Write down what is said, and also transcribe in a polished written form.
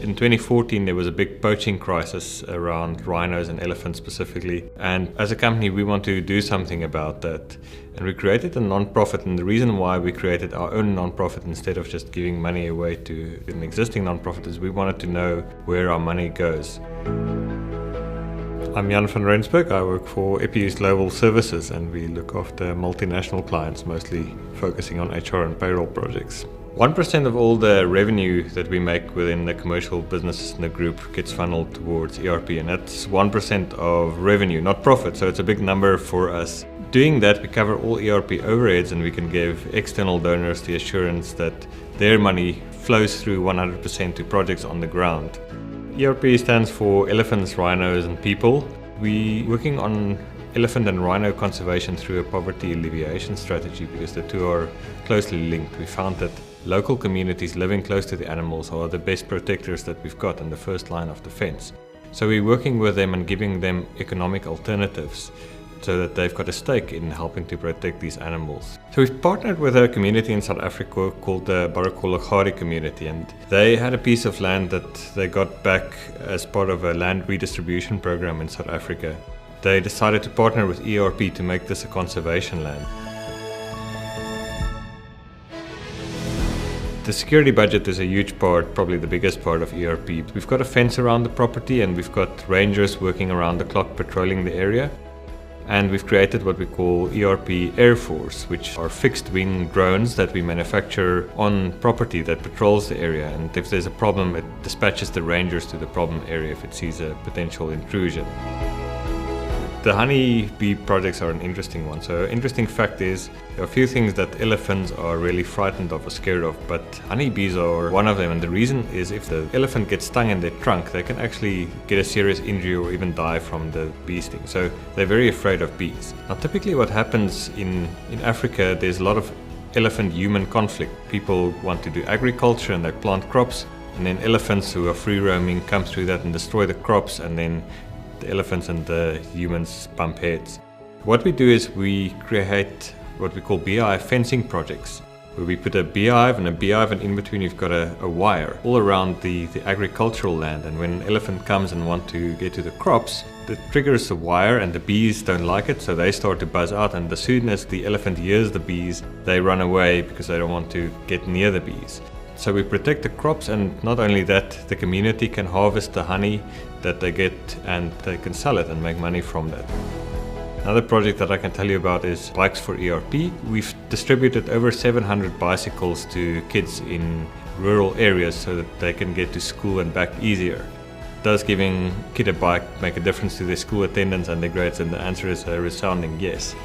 In 2014, there was a big poaching crisis around rhinos and elephants specifically. And as a company, we want to do something about that. And we created a non-profit. And the reason why we created our own non-profit instead of just giving money away to an existing non-profit is we wanted to know where our money goes. I'm Jan van Rensburg. I work for EPI-USE Global Services, and we look after multinational clients, mostly focusing on HR and payroll projects. 1% of all the revenue that we make within the commercial businesses in the group gets funneled towards ERP, and that's 1% of revenue, not profit, so it's a big number for us. Doing that, we cover all ERP overheads, and we can give external donors the assurance that their money flows through 100% to projects on the ground. ERP stands for Elephants, Rhinos and People. We're working on elephant and rhino conservation through a poverty alleviation strategy because the two are closely linked. We found that local communities living close to the animals are the best protectors that we've got and the first line of defense. So we're working with them and giving them economic alternatives so that they've got a stake in helping to protect these animals. So we've partnered with a community in South Africa called the Barracolagari community, and they had a piece of land that they got back as part of a land redistribution program in South Africa. They decided to partner with ERP to make this a conservation land. The security budget is a huge part, probably the biggest part of ERP. We've got a fence around the property and we've got rangers working around the clock patrolling the area. And we've created what we call ERP Air Force, which are fixed-wing drones that we manufacture on property that patrols the area. And if there's a problem, it dispatches the rangers to the problem area if it sees a potential intrusion. The honeybee projects are an interesting one. So an interesting fact is there are a few things that elephants are really frightened of or scared of, but honeybees are one of them. And the reason is if the elephant gets stung in their trunk, they can actually get a serious injury or even die from the bee sting. So they're very afraid of bees. Now typically what happens in Africa, there's a lot of elephant-human conflict. People want to do agriculture and they plant crops, and then elephants who are free-roaming come through that and destroy the crops, and then the elephants and the humans bump heads. What we do is we create what we call beehive fencing projects, where we put a beehive and in between you've got a wire all around the agricultural land, and when an elephant comes and wants to get to the crops, it triggers the wire and the bees don't like it, so they start to buzz out, and as soon as the elephant hears the bees, they run away because they don't want to get near the bees. So we protect the crops, and not only that, the community can harvest the honey that they get and they can sell it and make money from that. Another project that I can tell you about is Bikes for ERP. We've distributed over 700 bicycles to kids in rural areas so that they can get to school and back easier. Does giving a kid a bike make a difference to their school attendance and their grades? And the answer is a resounding yes.